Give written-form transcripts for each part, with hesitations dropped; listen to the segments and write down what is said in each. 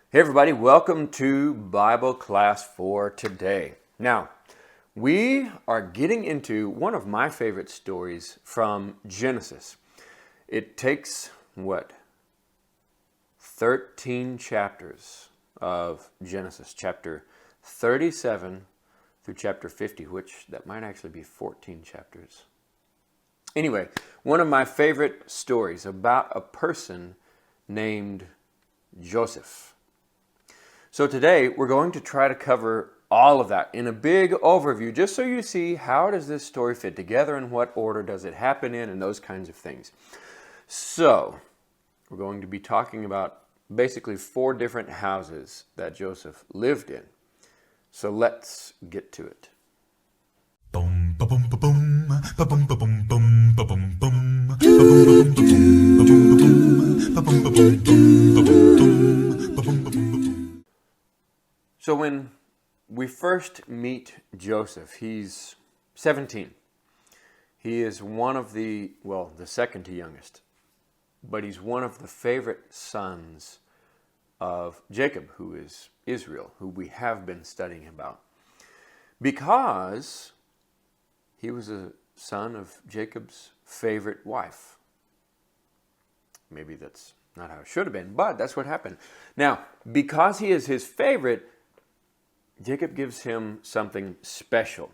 Hey everybody, welcome to Bible class for today. Now, we are getting into one of my favorite stories from Genesis. It takes, 13 chapters of Genesis, chapter 37 through chapter 50, which that might actually be 14 chapters. Anyway, one of my favorite stories about a person named Joseph. So today we're going to try to cover all of that in a big overview, just so you see how does this story fit together and what order does it happen in and those kinds of things. So we're going to be talking about basically 4 different houses that Joseph lived in. So let's get to it. Boom, ba-boom, ba-boom, ba-boom, ba-boom, boom, ba-boom, boom, ba-boom, ba-boom, ba-boom, ba-boom, ba-boom, ba-boom. So when we first meet Joseph, he's 17. He is one of the second to youngest, but he's one of the favorite sons of Jacob, who is Israel, who we have been studying about. Because he was a son of Jacob's favorite wife. Maybe that's not how it should have been, but that's what happened. Now, because he is his favorite, Jacob gives him something special.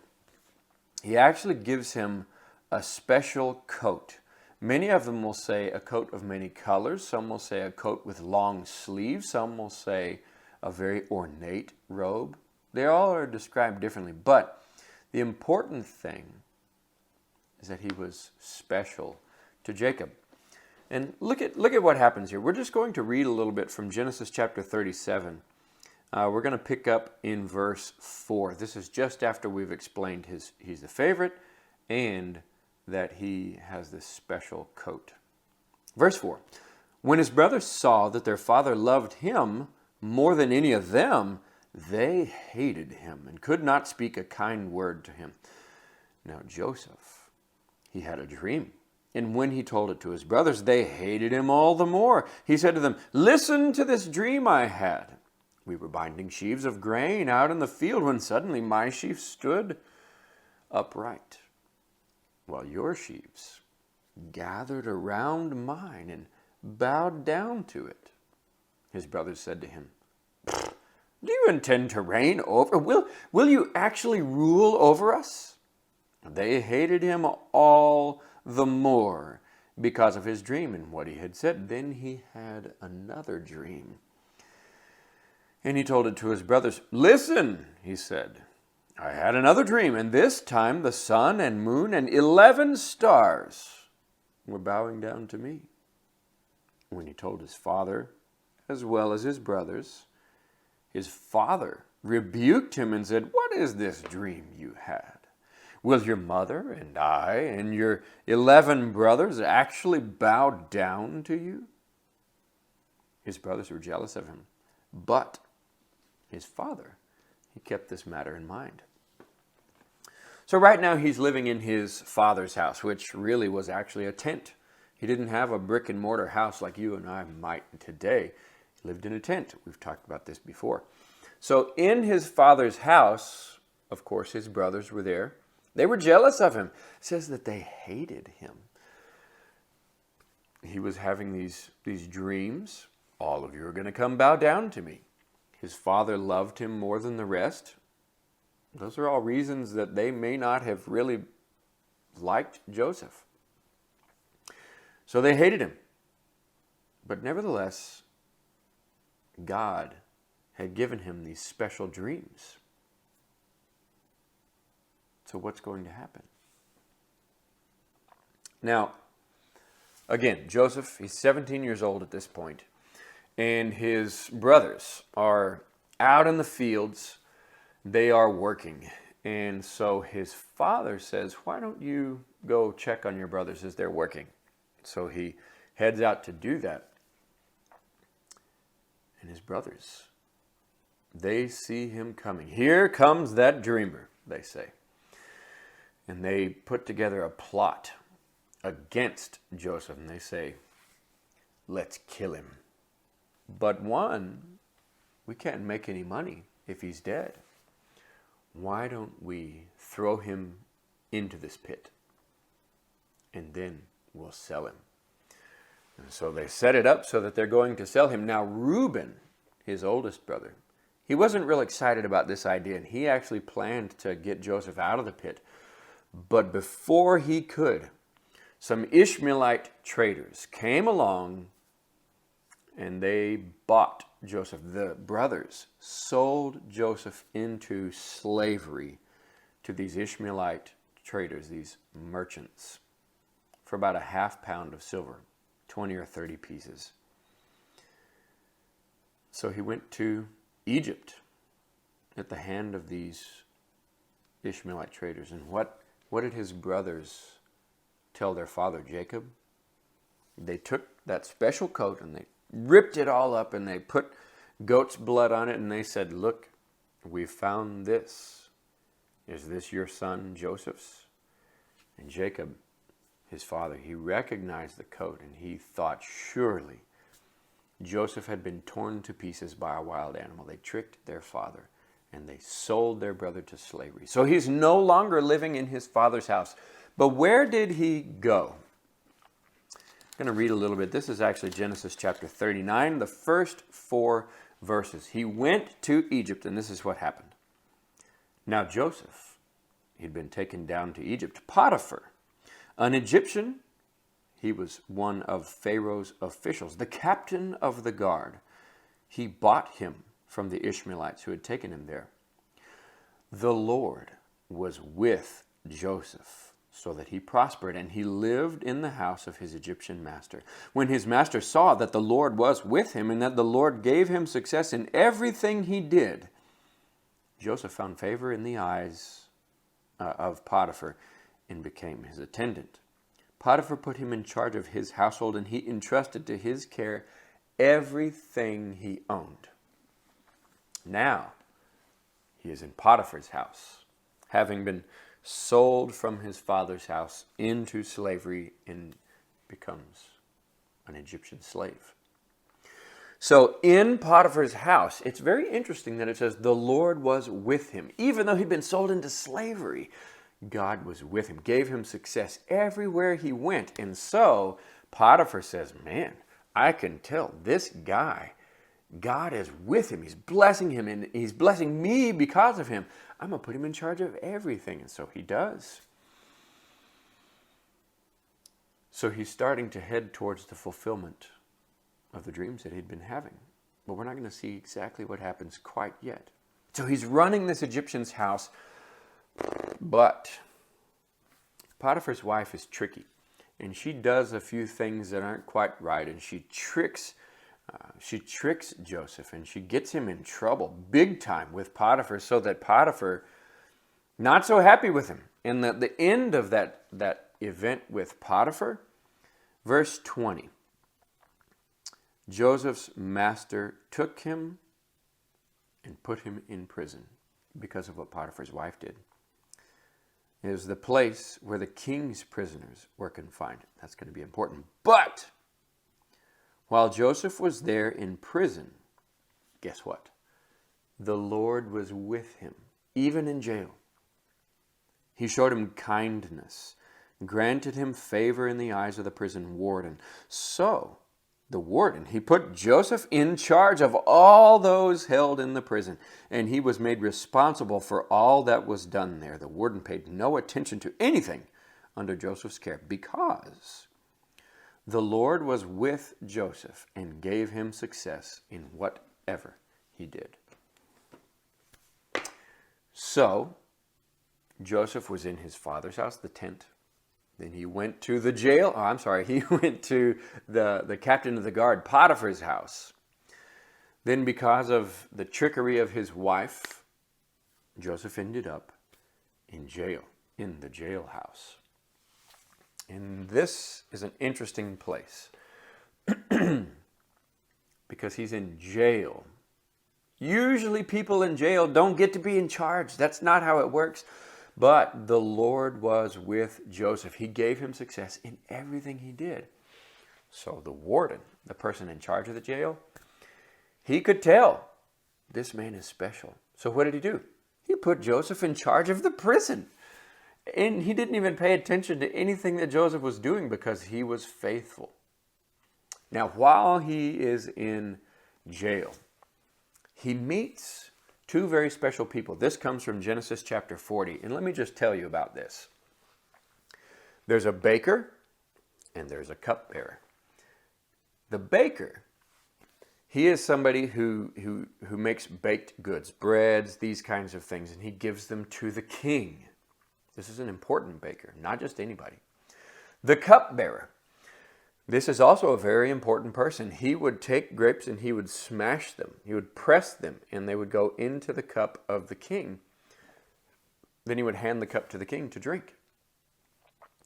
He actually gives him a special coat. Many of them will say a coat of many colors. Some will say a coat with long sleeves. Some will say a very ornate robe. They all are described differently, but the important thing is that he was special to Jacob. And look at what happens here. We're just going to read a little bit from Genesis chapter 37. We're going to pick up in verse 4. This is just after we've explained he's the favorite and that he has this special coat. Verse 4. When his brothers saw that their father loved him more than any of them, they hated him and could not speak a kind word to him. Now Joseph, he had a dream. And when he told it to his brothers, they hated him all the more. He said to them, "Listen to this dream I had. We were binding sheaves of grain out in the field when suddenly my sheaf stood upright, while your sheaves gathered around mine and bowed down to it." His brothers said to him, "Do you intend to reign over? Will you actually rule over us?" They hated him all the more because of his dream and what he had said. Then he had another dream. And he told it to his brothers. "Listen," he said, "I had another dream, and this time the sun and moon and 11 stars were bowing down to me." When he told his father, as well as his brothers, his father rebuked him and said, "What is this dream you had? Will your mother and I and your 11 brothers actually bow down to you?" His brothers were jealous of him, but his father, he kept this matter in mind. So right now he's living in his father's house, which really was actually a tent. He didn't have a brick and mortar house like you and I might today. He lived in a tent. We've talked about this before. So in his father's house, of course, his brothers were there. They were jealous of him. It says that they hated him. He was having these dreams. All of you are going to come bow down to me. His father loved him more than the rest. Those are all reasons that they may not have really liked Joseph. So they hated him. But nevertheless, God had given him these special dreams. So what's going to happen? Now, again, Joseph, he's 17 years old at this point. And his brothers are out in the fields. They are working. And so his father says, "Why don't you go check on your brothers as they're working?" So he heads out to do that. And his brothers, they see him coming. "Here comes that dreamer," they say. And they put together a plot against Joseph. And they say, "Let's kill him." But one We can't make any money if he's dead. Why don't we throw him into this pit? And then we'll sell him. And so they set it up so that they're going to sell him. Now Reuben, his oldest brother, he wasn't real excited about this idea, and he actually planned to get Joseph out of the pit. But before he could, some Ishmaelite traders came along and they bought Joseph. The brothers sold Joseph into slavery to these Ishmaelite traders, these merchants, for about a ½ pound of silver, 20 or 30 pieces. So he went to Egypt at the hand of these Ishmaelite traders. And what did his brothers tell their father Jacob? They took that special coat and they ripped it all up and they put goat's blood on it and they said, "Look, we found this. Is this your son Joseph's?" And Jacob, his father, he recognized the coat and he thought surely Joseph had been torn to pieces by a wild animal. They tricked their father and they sold their brother to slavery. So he's no longer living in his father's house. But where did he go? I'm going to read a little bit. This is actually Genesis chapter 39, the first 4 verses. He went to Egypt, and this is what happened. Now Joseph, he'd been taken down to Egypt. Potiphar, an Egyptian, he was one of Pharaoh's officials, the captain of the guard. He bought him from the Ishmaelites who had taken him there. The Lord was with Joseph, so that he prospered, and he lived in the house of his Egyptian master. When his master saw that the Lord was with him, and that the Lord gave him success in everything he did, Joseph found favor in the eyes of Potiphar and became his attendant. Potiphar put him in charge of his household, and he entrusted to his care everything he owned. Now, he is in Potiphar's house, having been sold from his father's house into slavery and becomes an Egyptian slave. So in Potiphar's house, it's very interesting that it says the Lord was with him. Even though he'd been sold into slavery, God was with him, gave him success everywhere he went. And so Potiphar says, man, I can tell this guy, God is with him. He's blessing him, and he's blessing me because of him. I'm going to put him in charge of everything. And so he does. So he's starting to head towards the fulfillment of the dreams that he'd been having. But we're not going to see exactly what happens quite yet. So he's running this Egyptian's house, but Potiphar's wife is tricky. And she does a few things that aren't quite right, and she tricks Joseph, and she gets him in trouble big time with Potiphar, so that Potiphar, not so happy with him. And the end of that event with Potiphar, verse 20, Joseph's master took him and put him in prison because of what Potiphar's wife did. It was the place where the king's prisoners were confined. That's going to be important. But while Joseph was there in prison, guess what? The Lord was with him, even in jail. He showed him kindness, granted him favor in the eyes of the prison warden. So the warden, he put Joseph in charge of all those held in the prison, and he was made responsible for all that was done there. The warden paid no attention to anything under Joseph's care because the Lord was with Joseph and gave him success in whatever he did. So Joseph was in his father's house, the tent. Then he went to the jail. He went to the captain of the guard, Potiphar's house. Then because of the trickery of his wife, Joseph ended up in jail, in the jailhouse. And this is an interesting place because he's in jail. Usually people in jail don't get to be in charge. That's not how it works. But the Lord was with Joseph. He gave him success in everything he did. So the warden, the person in charge of the jail, he could tell this man is special. So what did he do? He put Joseph in charge of the prison. And he didn't even pay attention to anything that Joseph was doing because he was faithful. Now, while he is in jail, he meets two very special people. This comes from Genesis chapter 40. And let me just tell you about this. There's a baker and there's a cupbearer. The baker, he is somebody who makes baked goods, breads, these kinds of things, and he gives them to the king. This is an important baker, not just anybody. The cupbearer, this is also a very important person. He would take grapes and he would smash them. He would press them and they would go into the cup of the king. Then he would hand the cup to the king to drink.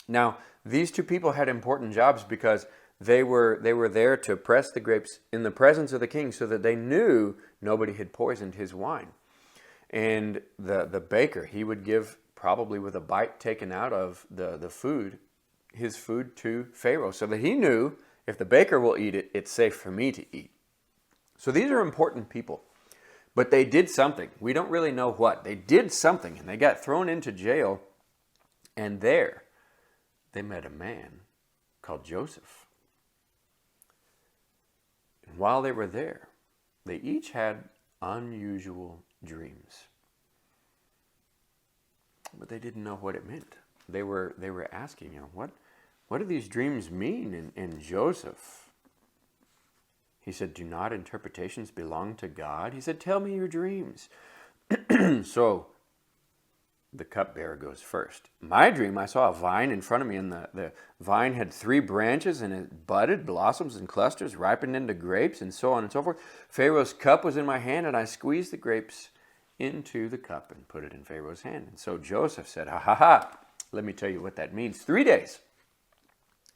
Now, these two people had important jobs because they were there to press the grapes in the presence of the king so that they knew nobody had poisoned his wine. And the baker, he would give, probably with a bite taken out of the food, his food to Pharaoh so that he knew if the baker will eat it, it's safe for me to eat. So these are important people. But they did something. We don't really know what. They did something and they got thrown into jail. And there they met a man called Joseph. And while they were there, they each had unusual dreams. But they didn't know what it meant. They were asking, what do these dreams mean? And Joseph, he said, do not interpretations belong to God? He said, tell me your dreams. So the cupbearer goes first. My dream, I saw a vine in front of me, and the vine had 3 branches, and it budded, blossoms and clusters, ripened into grapes, and so on and so forth. Pharaoh's cup was in my hand, and I squeezed the grapes into the cup and put it in Pharaoh's hand. And so Joseph said, ha, let me tell you what that means. 3 days,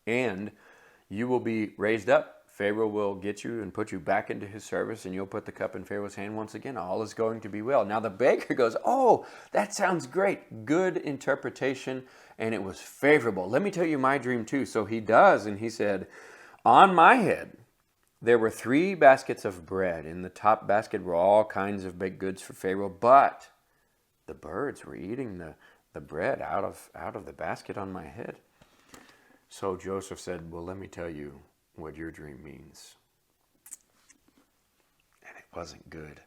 and you will be raised up. Pharaoh will get you and put you back into his service, and you'll put the cup in Pharaoh's hand once again. All is going to be well. Now the baker goes, oh, that sounds great. Good interpretation, and it was favorable. Let me tell you my dream too. So he does, and he said, on my head there were 3 baskets of bread. In the top basket were all kinds of baked goods for Pharaoh, but the birds were eating the bread out of the basket on my head. So Joseph said, well, let me tell you what your dream means. And it wasn't good.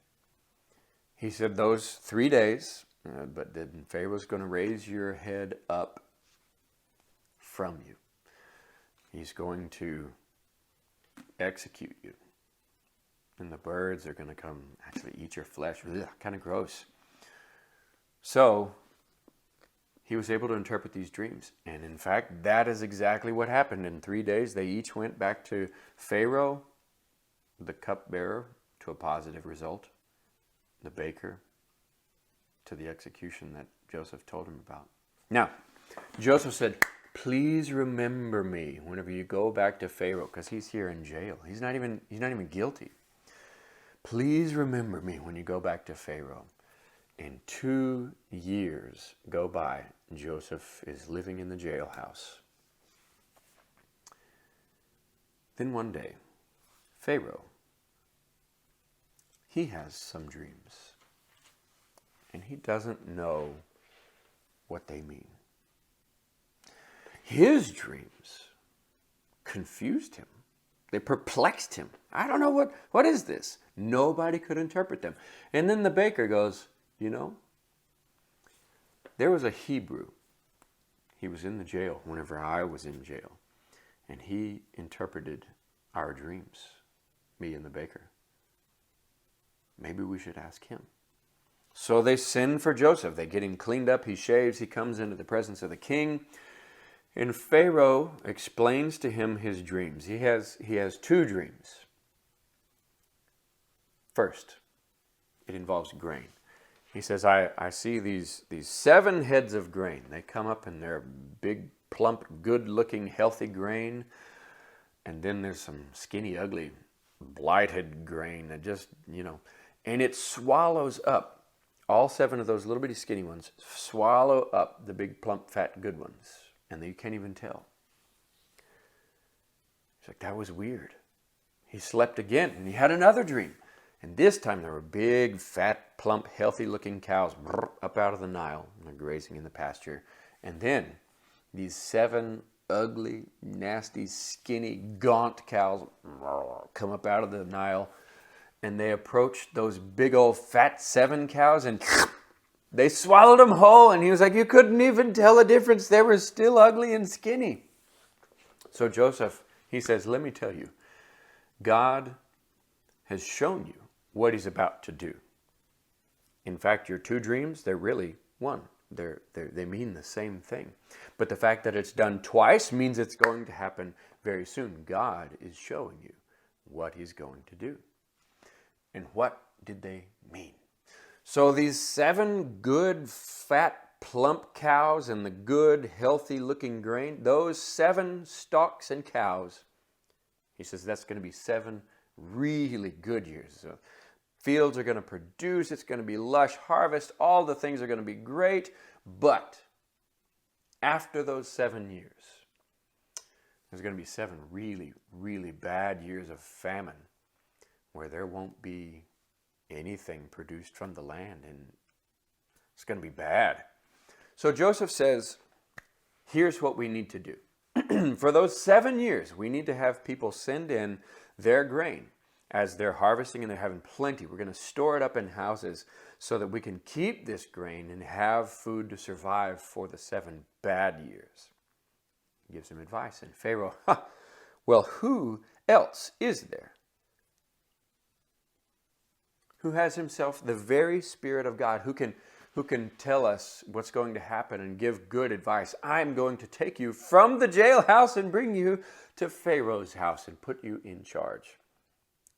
He said those 3 days, but then Pharaoh's going to raise your head up from you. He's going to execute you. And the birds are going to come actually eat your flesh. Ugh, kind of gross. So he was able to interpret these dreams. And in fact, that is exactly what happened. In 3 days, they each went back to Pharaoh, the cupbearer, to a positive result, the baker to the execution that Joseph told him about. Now, Joseph said, please remember me whenever you go back to Pharaoh, because he's here in jail. He's not even guilty. Please remember me when you go back to Pharaoh. And 2 years go by. Joseph is living in the jailhouse. Then one day, Pharaoh, he has some dreams. And he doesn't know what they mean. His dreams confused him. They perplexed him. I don't know what is this? Nobody could interpret them. And then the baker goes, there was a Hebrew. He was in the jail whenever I was in jail. And he interpreted our dreams, me and the baker. Maybe we should ask him. So they send for Joseph. They get him cleaned up. He shaves. He comes into the presence of the king. And Pharaoh explains to him his dreams. He has 2 dreams. First, it involves grain. He says, I see these 7 heads of grain. They come up and they're big, plump, good-looking, healthy grain. And then there's some skinny, ugly, blighted grain that just, and it swallows up. All 7 of those little bitty skinny ones swallow up the big, plump, fat, good ones. And you can't even tell. He's like, that was weird. He slept again and he had another dream. And this time there were big, fat, plump, healthy-looking cows up out of the Nile, and they're grazing in the pasture. And then these 7 ugly, nasty, skinny, gaunt cows come up out of the Nile, and they approached those big old fat 7 cows, and they swallowed them whole. And he was like, you couldn't even tell the difference. They were still ugly and skinny. So Joseph, he says, let me tell you, God has shown you what he's about to do. In fact, your 2 dreams, they're really one. They mean the same thing. But the fact that it's done twice means it's going to happen very soon. God is showing you what he's going to do. And what did they mean? So these 7 good, fat, plump cows and the good, healthy-looking grain, those 7 stalks and cows, he says that's going to be 7 really good years. So fields are going to produce, it's going to be lush harvest, all the things are going to be great. But after those 7 years, there's going to be 7 really, really bad years of famine where there won't be anything produced from the land, and it's going to be bad. So Joseph says, here's what we need to do. For those 7 years, we need to have people send in their grain as they're harvesting, and they're having plenty. We're going to store it up in houses so that we can keep this grain and have food to survive for the 7 bad years. He gives him advice. And Pharaoh, well, who else is there who has himself the very Spirit of God, who can tell us what's going to happen and give good advice? I'm going to take you from the jailhouse and bring you to Pharaoh's house and put you in charge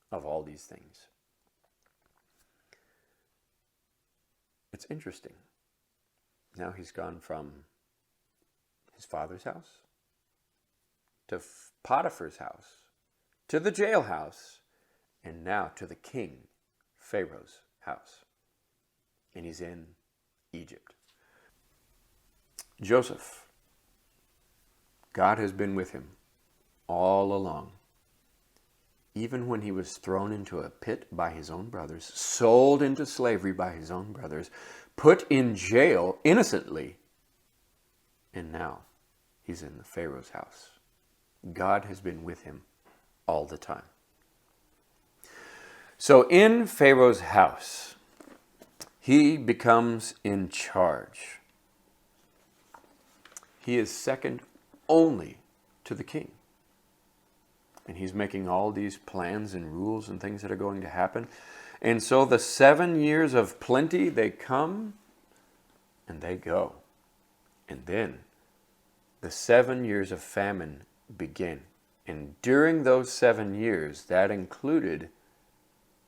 of all these things. It's interesting. Now he's gone from his father's house to Potiphar's house to the jailhouse, and now to the king, Pharaoh's house. And he's in Egypt. Joseph, God has been with him all along. Even when he was thrown into a pit by his own brothers, sold into slavery by his own brothers, put in jail innocently, and now he's in the Pharaoh's house. God has been with him all the time. So in Pharaoh's house, he becomes in charge. He is second only to the king. And he's making all these plans and rules and things that are going to happen. And so the 7 years of plenty, they come and they go. And then the 7 years of famine begin. And during those 7 years, that included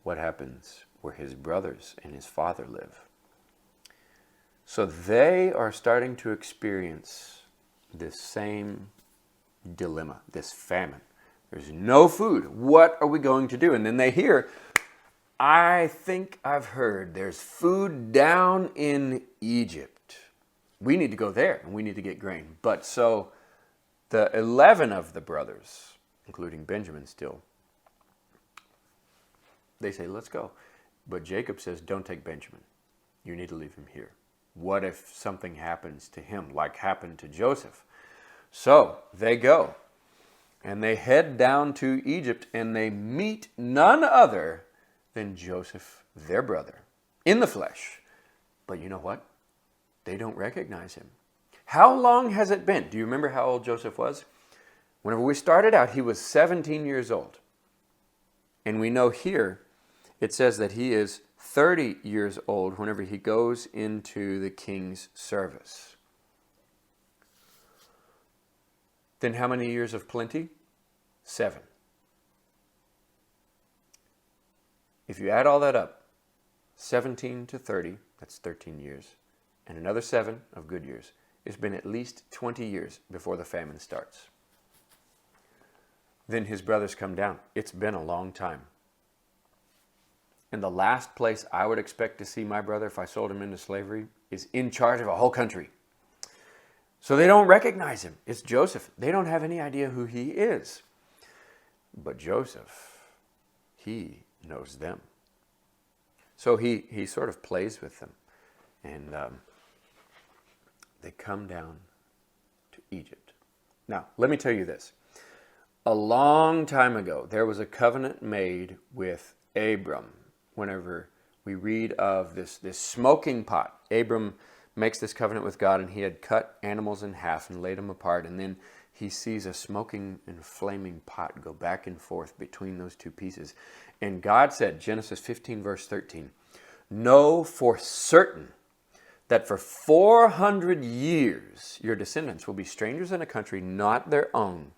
what happens where his brothers and his father live. So they are starting to experience this same dilemma, this famine. There's no food. What are we going to do? And then they hear, I think I've heard there's food down in Egypt. We need to go there and we need to get grain. But so the 11 of the brothers, including Benjamin still, they say, let's go. But Jacob says, don't take Benjamin. You need to leave him here. What if something happens to him like happened to Joseph? So they go. And they head down to Egypt, and they meet none other than Joseph, their brother, in the flesh. But you know what? They don't recognize him. How long has it been? Do you remember how old Joseph was? Whenever we started out, he was 17 years old. And we know here, it says that he is 30 years old whenever he goes into the king's service. Then how many years of plenty? 7. If you add all that up, 17 to 30, that's 13 years, and another 7 of good years, it's been at least 20 years before the famine starts. Then his brothers come down. It's been a long time. And the last place I would expect to see my brother if I sold him into slavery is in charge of a whole country. So they don't recognize him. It's Joseph. They don't have any idea who he is. But Joseph, he knows them. So he sort of plays with them. And they come down to Egypt. Now, let me tell you this. A long time ago, there was a covenant made with Abram. Whenever we read of this smoking pot, Abram makes this covenant with God, and he had cut animals in half and laid them apart, and then he sees a smoking and flaming pot go back and forth between those two pieces. And God said, Genesis 15, verse 13, "Know for certain that for 400 years your descendants will be strangers in a country not their own,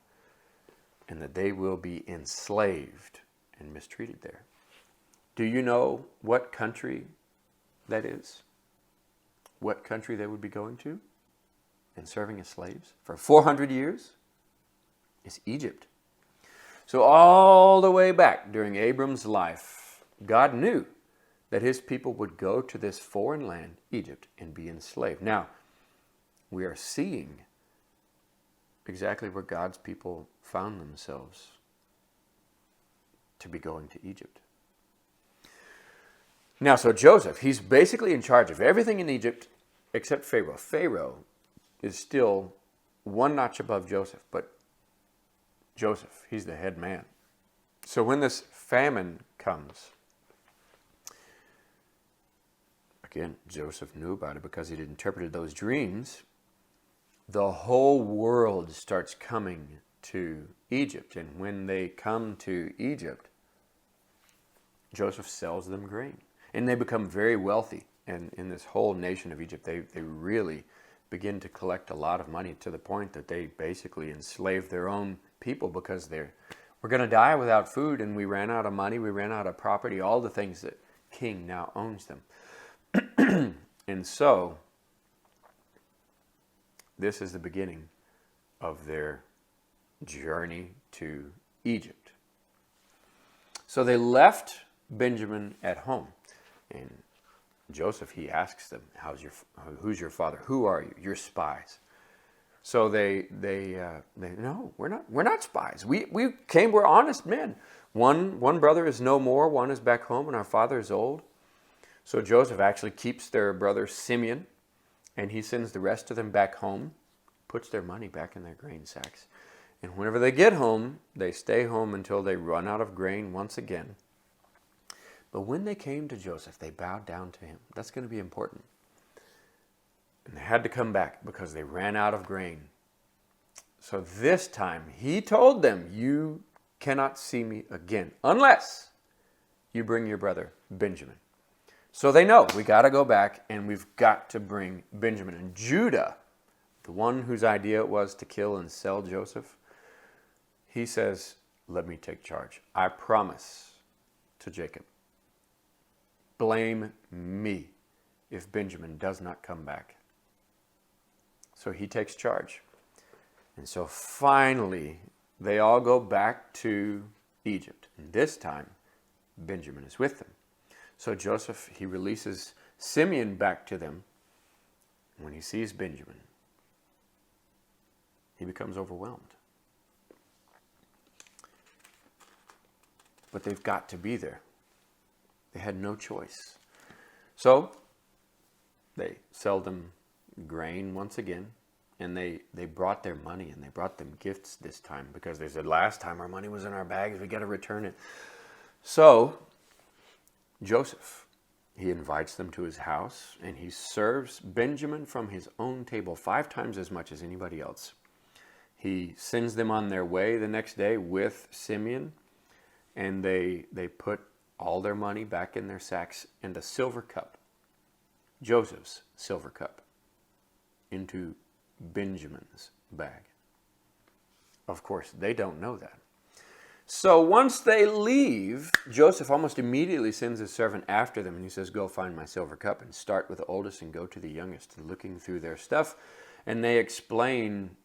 and that they will be enslaved and mistreated there." Do you know what country that is? What country they would be going to and serving as slaves for 400 years? It's Egypt. So all the way back during Abram's life, God knew that his people would go to this foreign land, Egypt, and be enslaved. Now, we are seeing exactly where God's people found themselves to be going to Egypt. Now, so Joseph, he's basically in charge of everything in Egypt except Pharaoh. Pharaoh is still one notch above Joseph, but Joseph, he's the head man. So when this famine comes, again, Joseph knew about it because he'd interpreted those dreams. The whole world starts coming to Egypt. And when they come to Egypt, Joseph sells them grain. And they become very wealthy. And in this whole nation of Egypt, they really begin to collect a lot of money to the point that they basically enslave their own people because we're going to die without food, and we ran out of money, we ran out of property, all the things that king now owns them. And so, this is the beginning of their journey to Egypt. So they left Benjamin at home. And Joseph, he asks them, who's your father? Who are you? You're spies. So they no, we're not spies. We're honest men. One brother is no more, one is back home, and our father is old. So Joseph actually keeps their brother Simeon, and he sends the rest of them back home, puts their money back in their grain sacks. And whenever they get home, they stay home until they run out of grain once again. But when they came to Joseph, they bowed down to him. That's going to be important. And they had to come back because they ran out of grain. So this time, he told them, "You cannot see me again unless you bring your brother Benjamin." So they know, we got to go back and we've got to bring Benjamin. And Judah, the one whose idea it was to kill and sell Joseph, he says, "Let me take charge. I promise to Jacob, blame me if Benjamin does not come back." So he takes charge. And so finally, they all go back to Egypt. And this time, Benjamin is with them. So Joseph, he releases Simeon back to them. When he sees Benjamin, he becomes overwhelmed. But they've got to be there. They had no choice. So they sell them grain once again, and they brought their money, and they brought them gifts this time because they said, last time our money was in our bags, we got to return it. So Joseph, he invites them to his house, and he serves Benjamin from his own table 5 times as much as anybody else. He sends them on their way the next day with Simeon, and they put all their money back in their sacks and a silver cup, Joseph's silver cup, into Benjamin's bag. Of course, they don't know that. So once they leave, Joseph almost immediately sends his servant after them, and he says, "Go find my silver cup and start with the oldest and go to the youngest," looking through their stuff. And they explain,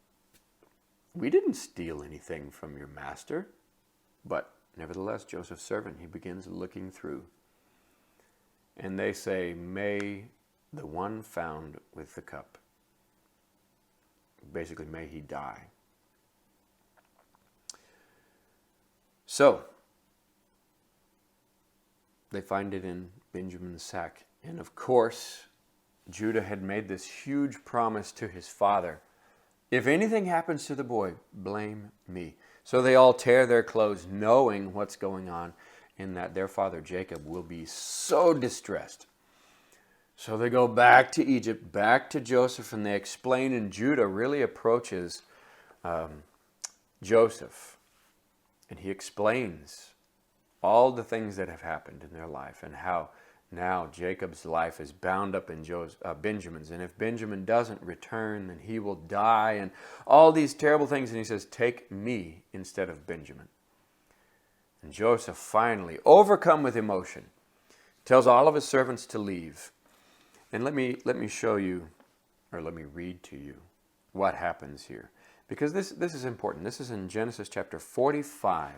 "We didn't steal anything from your master." But nevertheless, Joseph's servant, he begins looking through. And they say, "May the one found with the cup," basically, may he die. So, They find it in Benjamin's sack. And of course, Judah had made this huge promise to his father. If anything happens to the boy, blame me. So they all tear their clothes, knowing what's going on, and that their father Jacob will be so distressed. So they go back to Egypt, back to Joseph, and they explain, and Judah really approaches Joseph. And he explains all the things that have happened in their life and how now Jacob's life is bound up in Benjamin's. And if Benjamin doesn't return, then he will die, and all these terrible things. And he says, take me instead of Benjamin. And Joseph finally, overcome with emotion, tells all of his servants to leave. And let me show you, or let me read to you what happens here. Because this is important. This is in Genesis chapter 45.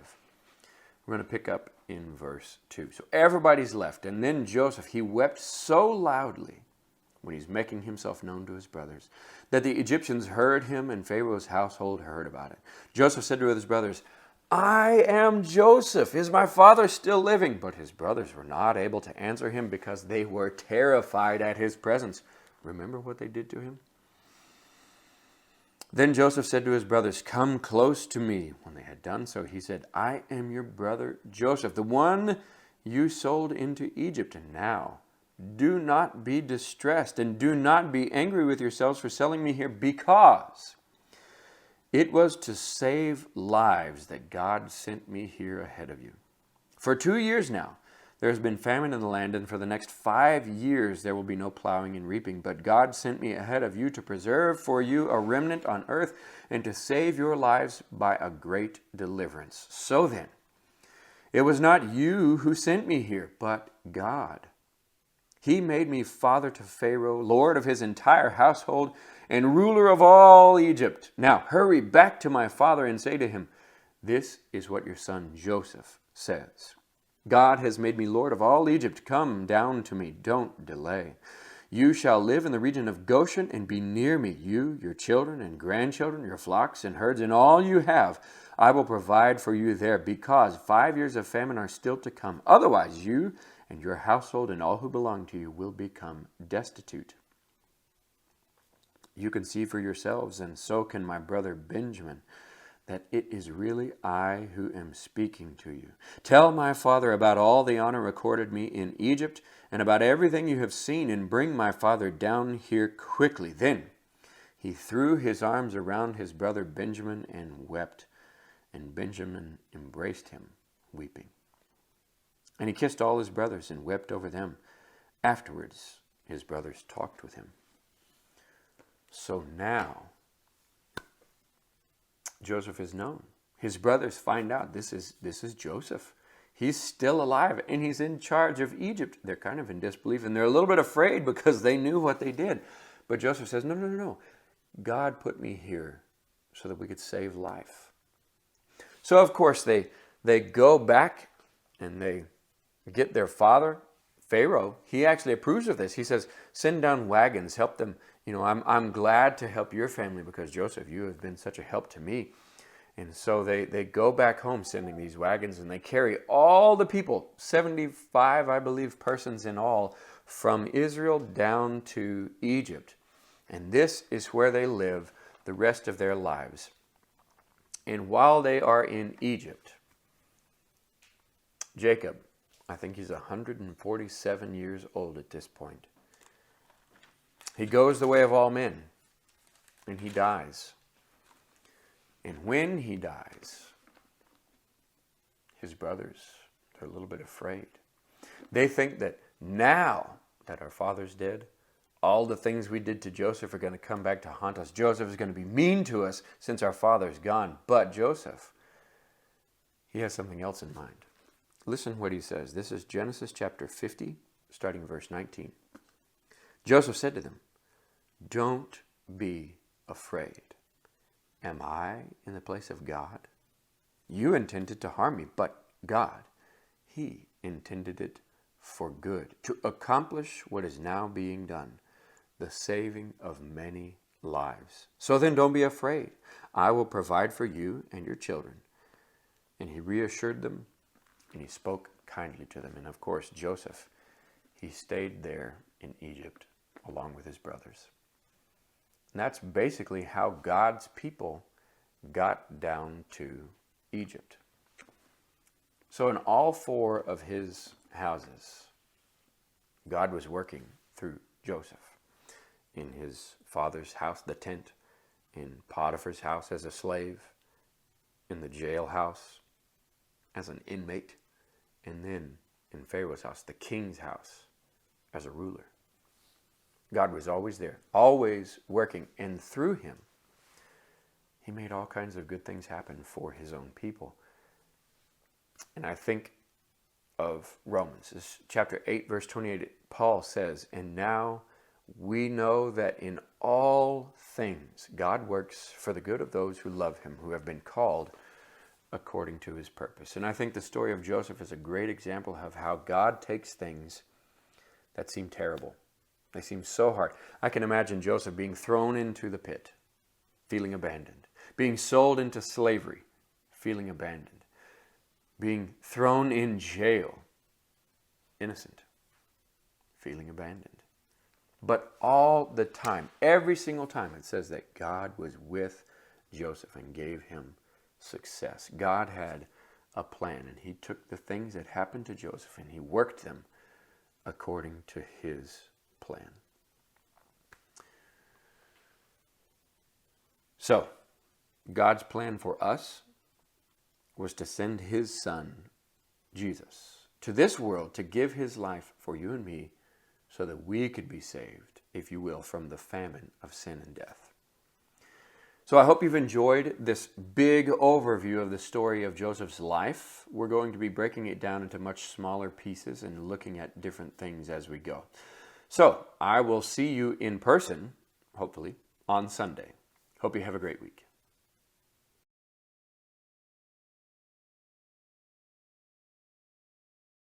We're going to pick up in verse 2. So everybody's left. And then Joseph, he wept so loudly when he's making himself known to his brothers that the Egyptians heard him and Pharaoh's household heard about it. Joseph said to his brothers, I am Joseph. Is my father still living? But his brothers were not able to answer him because they were terrified at his presence. Remember what they did to him? Then Joseph said to his brothers, come close to me. When they had done so, he said, I am your brother Joseph, the one you sold into Egypt. And now, do not be distressed and do not be angry with yourselves for selling me here, because it was to save lives that God sent me here ahead of you. For 2 years now, there has been famine in the land, and for the next 5 years there will be no plowing and reaping. But God sent me ahead of you to preserve for you a remnant on earth and to save your lives by a great deliverance. So then, it was not you who sent me here, but God. He made me father to Pharaoh, lord of his entire household, and ruler of all Egypt. Now hurry back to my father and say to him, this is what your son Joseph says. God has made me Lord of all Egypt. Come down to me. Don't delay. You shall live in the region of Goshen and be near me, you, your children and grandchildren, your flocks and herds, and all you have. I will provide for you there, because 5 years of famine are still to come. Otherwise, you and your household and all who belong to you will become destitute. You can see for yourselves, and so can my brother Benjamin, that it is really I who am speaking to you. Tell my father about all the honor accorded me in Egypt and about everything you have seen, and bring my father down here quickly. Then he threw his arms around his brother Benjamin and wept, and Benjamin embraced him, weeping. And he kissed all his brothers and wept over them. Afterwards, his brothers talked with him. So now Joseph is known. His brothers find out this is Joseph. He's still alive and he's in charge of Egypt. They're kind of in disbelief and they're a little bit afraid because they knew what they did. But Joseph says, no. God put me here so that we could save life. So of course they go back and they get their father, Pharaoh. He actually approves of this. He says, send down wagons, help them. I'm glad to help your family because Joseph, you have been such a help to me. And so they go back home sending these wagons, and they carry all the people, 75, I believe, persons in all, from Israel down to Egypt. And this is where they live the rest of their lives. And while they are in Egypt, Jacob, I think he's 147 years old at this point. He goes the way of all men, and he dies. And when he dies, his brothers are a little bit afraid. They think that now that our father's dead, all the things we did to Joseph are going to come back to haunt us. Joseph is going to be mean to us since our father's gone. But Joseph, he has something else in mind. Listen what he says. This is Genesis chapter 50, starting verse 19. Joseph said to them, don't be afraid. Am I in the place of God? You intended to harm me, but God, He intended it for good, to accomplish what is now being done, the saving of many lives. So then don't be afraid. I will provide for you and your children. And he reassured them, and he spoke kindly to them. And of course, Joseph, he stayed there in Egypt along with his brothers. And that's basically how God's people got down to Egypt. So in all four of his houses, God was working through Joseph. In his father's house, the tent, in Potiphar's house as a slave, in the jailhouse as an inmate, and then in Pharaoh's house, the king's house, as a ruler. God was always there, always working, and through him, he made all kinds of good things happen for his own people. And I think of Romans, this chapter 8, verse 28, Paul says, "And now we know that in all things God works for the good of those who love him, who have been called according to his purpose." And I think the story of Joseph is a great example of how God takes things that seem terrible. They seem so hard. I can imagine Joseph being thrown into the pit, feeling abandoned. Being sold into slavery, feeling abandoned. Being thrown in jail, innocent, feeling abandoned. But all the time, every single time, it says that God was with Joseph and gave him success. God had a plan, and he took the things that happened to Joseph and he worked them according to his plan. So, God's plan for us was to send his son, Jesus, to this world to give his life for you and me so that we could be saved, if you will, from the famine of sin and death. So I hope you've enjoyed this big overview of the story of Joseph's life. We're going to be breaking it down into much smaller pieces and looking at different things as we go. So I will see you in person, hopefully, on Sunday. Hope you have a great week.